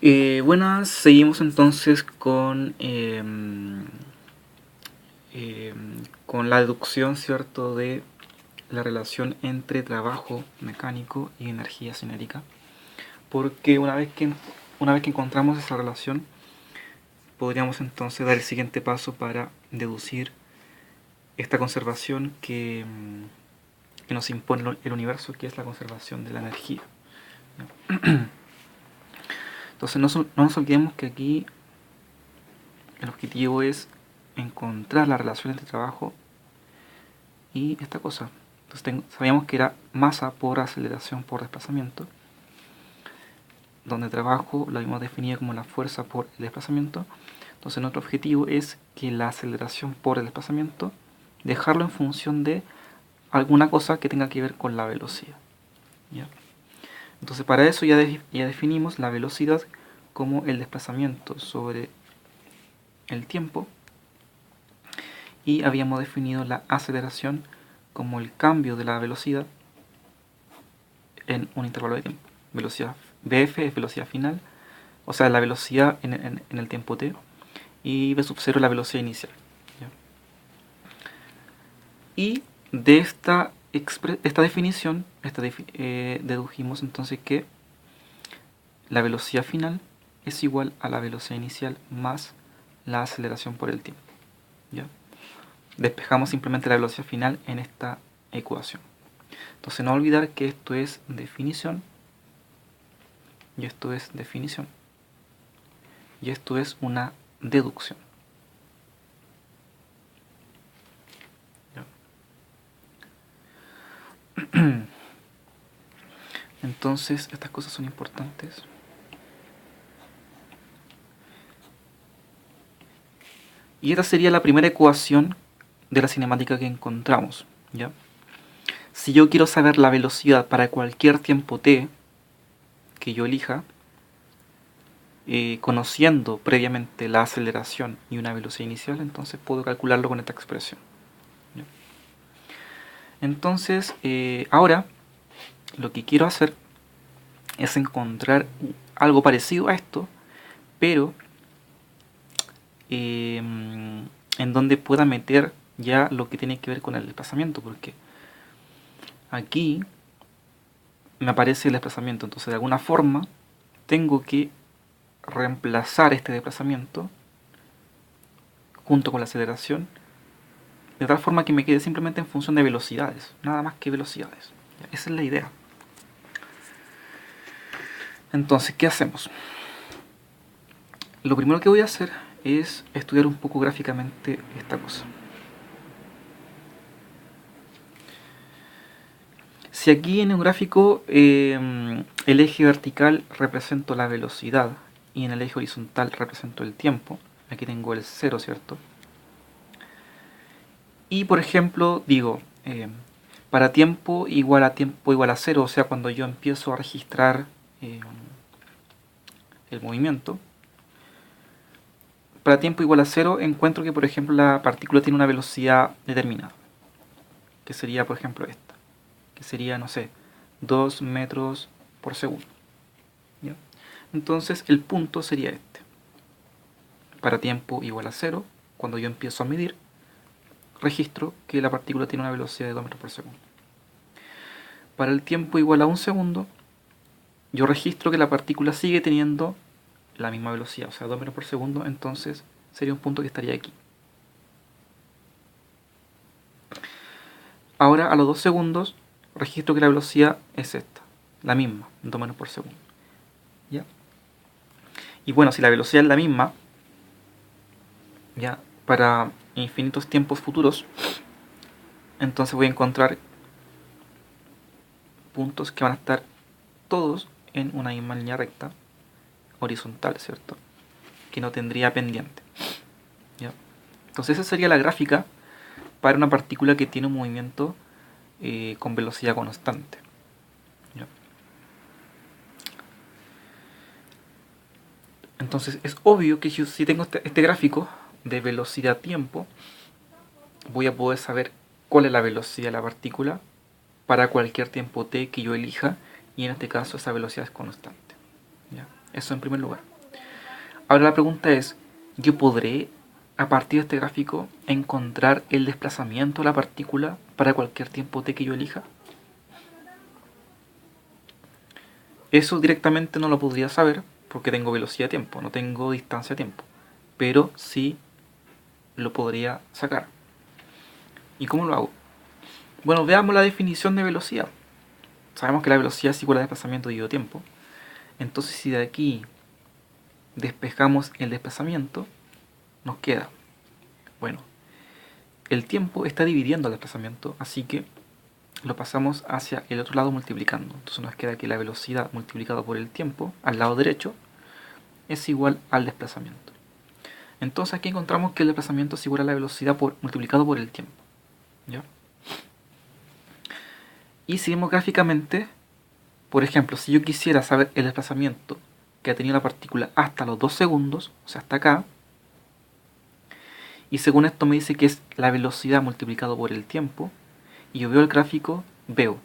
Buenas, seguimos entonces con la deducción, ¿cierto?, de la relación entre trabajo mecánico y energía cinética. Porque una vez que encontramos esa relación, podríamos entonces dar el siguiente paso para deducir esta conservación que nos impone el universo, que es la conservación de la energía. Entonces no nos olvidemos que aquí el objetivo es encontrar la relación entre trabajo y esta cosa. Entonces sabíamos que era masa por aceleración por desplazamiento, donde trabajo lo habíamos definido como la fuerza por el desplazamiento. Entonces nuestro objetivo es que la aceleración por el desplazamiento, dejarlo en función de alguna cosa que tenga que ver con la velocidad. ¿Ya? Entonces para eso ya definimos la velocidad como el desplazamiento sobre el tiempo, y habíamos definido la aceleración como el cambio de la velocidad en un intervalo de tiempo. Velocidad Bf es velocidad final, o sea, la velocidad en el tiempo t, y v sub 0 es la velocidad inicial. ¿Ya? Y de esta definición dedujimos entonces que la velocidad final es igual a la velocidad inicial más la aceleración por el tiempo. ¿Ya? Despejamos simplemente la velocidad final en esta ecuación. Entonces no olvidar que esto es definición, y esto es definición, y esto es una deducción. Entonces estas cosas son importantes. Y esta sería la primera ecuación de la cinemática que encontramos. ¿Ya? Si yo quiero saber la velocidad para cualquier tiempo t que yo elija, conociendo previamente la aceleración y una velocidad inicial, entonces puedo calcularlo con esta expresión. ¿Ya? Entonces, ahora lo que quiero hacer es encontrar algo parecido a esto, pero en donde pueda meter ya lo que tiene que ver con el desplazamiento, porque aquí me aparece el desplazamiento, entonces de alguna forma tengo que reemplazar este desplazamiento junto con la aceleración, de tal forma que me quede simplemente en función de velocidades, nada más que velocidades. Esa es la idea. Entonces, ¿qué hacemos? Lo primero que voy a hacer es estudiar un poco gráficamente esta cosa. Si aquí en un gráfico el eje vertical represento la velocidad y en el eje horizontal represento el tiempo, aquí tengo el 0, ¿cierto? Y por ejemplo digo, para tiempo igual a 0, o sea, cuando yo empiezo a registrar el movimiento, para tiempo igual a 0 encuentro que por ejemplo la partícula tiene una velocidad determinada, que sería por ejemplo esta, que sería, no sé, 2 metros por segundo. ¿Ya? Entonces el punto sería este. Para tiempo igual a 0, cuando yo empiezo a medir, registro que la partícula tiene una velocidad de 2 metros por segundo. Para el tiempo igual a 1 segundo, yo registro que la partícula sigue teniendo la misma velocidad, o sea, 2 metros por segundo, entonces sería un punto que estaría aquí. Ahora, a los 2 segundos, registro que la velocidad es esta, la misma, 2 metros por segundo. ¿Ya? Y bueno, si la velocidad es la misma, ya, para infinitos tiempos futuros, entonces voy a encontrar puntos que van a estar todos en una misma línea recta, horizontal, ¿cierto? Que no tendría pendiente. ¿Ya? Entonces esa sería la gráfica para una partícula que tiene un movimiento con velocidad constante. ¿Ya? Entonces es obvio que si tengo este gráfico de velocidad-tiempo, voy a poder saber cuál es la velocidad de la partícula para cualquier tiempo t que yo elija, y en este caso esa velocidad es constante. ¿Ya? Eso en primer lugar. Ahora la pregunta es, ¿yo podré a partir de este gráfico encontrar el desplazamiento de la partícula para cualquier tiempo t que yo elija? Eso directamente no lo podría saber porque tengo velocidad tiempo, no tengo distancia tiempo, pero sí lo podría sacar. ¿Y cómo lo hago? Bueno, veamos la definición de velocidad. Sabemos que la velocidad es igual a desplazamiento dividido tiempo. Entonces, si de aquí despejamos el desplazamiento, nos queda, bueno, el tiempo está dividiendo el desplazamiento, así que lo pasamos hacia el otro lado multiplicando. Entonces nos queda que la velocidad multiplicado por el tiempo al lado derecho es igual al desplazamiento. Entonces aquí encontramos que el desplazamiento es igual a la velocidad multiplicado por el tiempo. ¿Ya? Y si vemos gráficamente, por ejemplo, si yo quisiera saber el desplazamiento que ha tenido la partícula hasta los 2 segundos, o sea, hasta acá, y según esto me dice que es la velocidad multiplicado por el tiempo, y yo veo el gráfico, veo,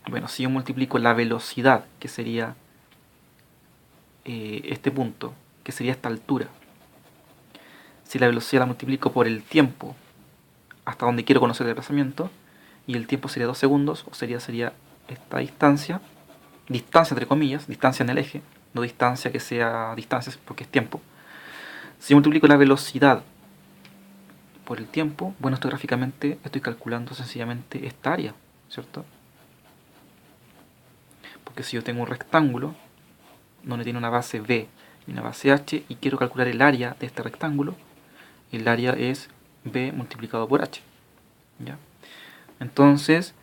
bueno, si yo multiplico la velocidad, que sería este punto, que sería esta altura, si la velocidad la multiplico por el tiempo, hasta donde quiero conocer el desplazamiento, y el tiempo sería 2 segundos, o sería esta distancia entre comillas, distancia en el eje, no distancia que sea distancia porque es tiempo. Si yo multiplico la velocidad por el tiempo, bueno, esto gráficamente estoy calculando sencillamente esta área, ¿cierto? Porque si yo tengo un rectángulo donde tiene una base B y una base H y quiero calcular el área de este rectángulo, el área es B multiplicado por H, ¿ya? Entonces,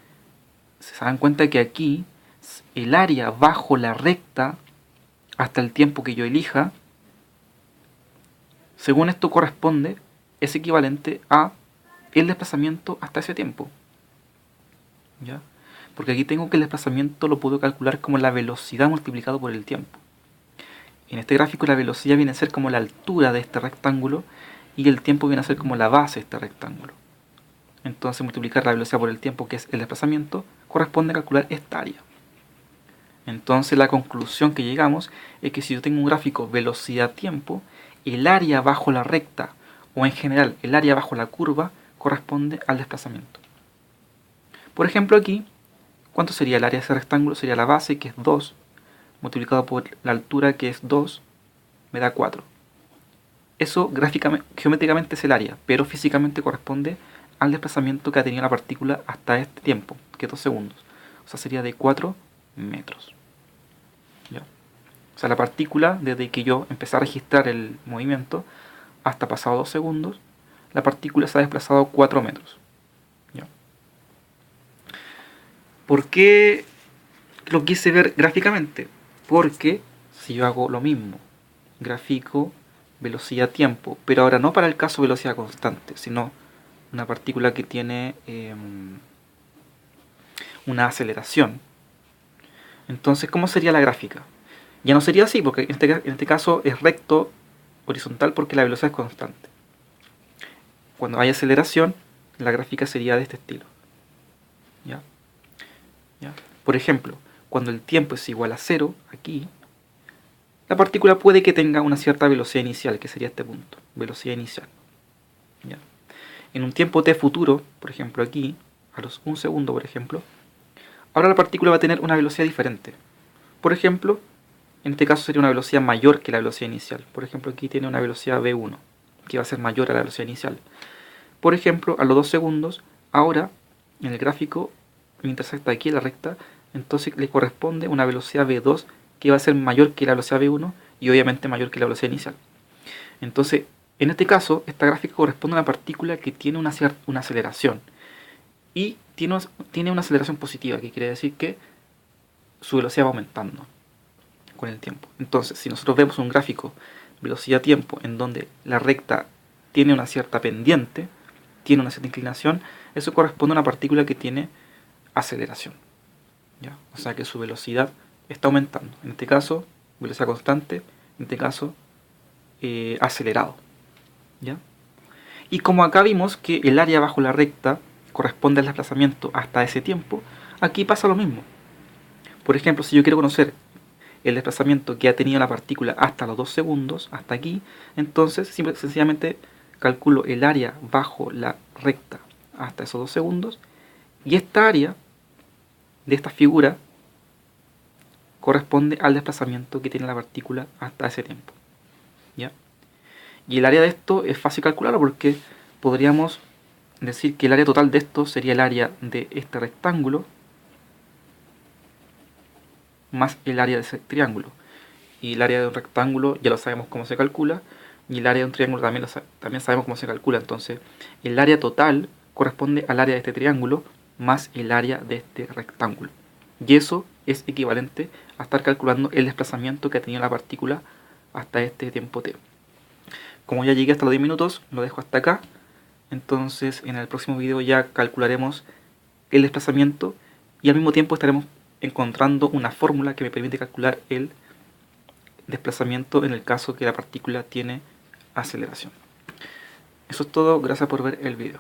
se dan cuenta que aquí el área bajo la recta hasta el tiempo que yo elija, según esto corresponde, es equivalente a el desplazamiento hasta ese tiempo. ¿Ya? Porque aquí tengo que el desplazamiento lo puedo calcular como la velocidad multiplicado por el tiempo. En este gráfico la velocidad viene a ser como la altura de este rectángulo y el tiempo viene a ser como la base de este rectángulo. Entonces multiplicar la velocidad por el tiempo, que es el desplazamiento, corresponde a calcular esta área. Entonces la conclusión que llegamos es que si yo tengo un gráfico velocidad-tiempo, el área bajo la recta, o en general el área bajo la curva, corresponde al desplazamiento. Por ejemplo aquí, ¿cuánto sería el área de ese rectángulo? Sería la base, que es 2, multiplicado por la altura, que es 2, me da 4. Eso geométricamente es el área, pero físicamente corresponde al desplazamiento que ha tenido la partícula hasta este tiempo, que es 2 segundos. O sea, sería de 4 metros. ¿Ya? O sea, la partícula, desde que yo empecé a registrar el movimiento hasta pasado 2 segundos, la partícula se ha desplazado 4 metros. ¿Ya? ¿Por qué lo quise ver gráficamente? Porque si yo hago lo mismo, grafico velocidad-tiempo, pero ahora no para el caso velocidad constante, sino una partícula que tiene una aceleración. Entonces, ¿cómo sería la gráfica? Ya no sería así, porque en este caso es recto, horizontal, porque la velocidad es constante. Cuando hay aceleración, la gráfica sería de este estilo. ¿Ya? ¿Ya? Por ejemplo, cuando el tiempo es igual a 0, aquí, la partícula puede que tenga una cierta velocidad inicial, que sería este punto, velocidad inicial. ¿Ya? En un tiempo t futuro, por ejemplo aquí, a los 1 segundo, por ejemplo, ahora la partícula va a tener una velocidad diferente. Por ejemplo, en este caso sería una velocidad mayor que la velocidad inicial. Por ejemplo, aquí tiene una velocidad v1, que va a ser mayor a la velocidad inicial. Por ejemplo, a los 2 segundos, ahora, en el gráfico, intersecta aquí la recta, entonces le corresponde una velocidad v2 que va a ser mayor que la velocidad v1 y obviamente mayor que la velocidad inicial. Entonces, en este caso, esta gráfica corresponde a una partícula que tiene una aceleración. Y tiene una aceleración positiva, que quiere decir que su velocidad va aumentando con el tiempo. Entonces, si nosotros vemos un gráfico velocidad-tiempo en donde la recta tiene una cierta pendiente, tiene una cierta inclinación, eso corresponde a una partícula que tiene aceleración. ¿Ya? O sea que su velocidad está aumentando. En este caso, velocidad constante, en este caso, acelerado. ¿Ya? Y como acá vimos que el área bajo la recta corresponde al desplazamiento hasta ese tiempo, aquí pasa lo mismo. Por ejemplo, si yo quiero conocer el desplazamiento que ha tenido la partícula hasta los 2 segundos, hasta aquí, entonces sencillamente calculo el área bajo la recta hasta esos 2 segundos, y esta área de esta figura corresponde al desplazamiento que tiene la partícula hasta ese tiempo. ¿Ya? Y el área de esto es fácil calcularlo porque podríamos decir que el área total de esto sería el área de este rectángulo más el área de ese triángulo. Y el área de un rectángulo ya lo sabemos cómo se calcula, y el área de un triángulo también sabemos cómo se calcula. Entonces el área total corresponde al área de este triángulo más el área de este rectángulo. Y eso es equivalente a estar calculando el desplazamiento que ha tenido la partícula hasta este tiempo t. Como ya llegué hasta los 10 minutos, lo dejo hasta acá. Entonces en el próximo video ya calcularemos el desplazamiento y al mismo tiempo estaremos encontrando una fórmula que me permite calcular el desplazamiento en el caso que la partícula tiene aceleración. Eso es todo, gracias por ver el video.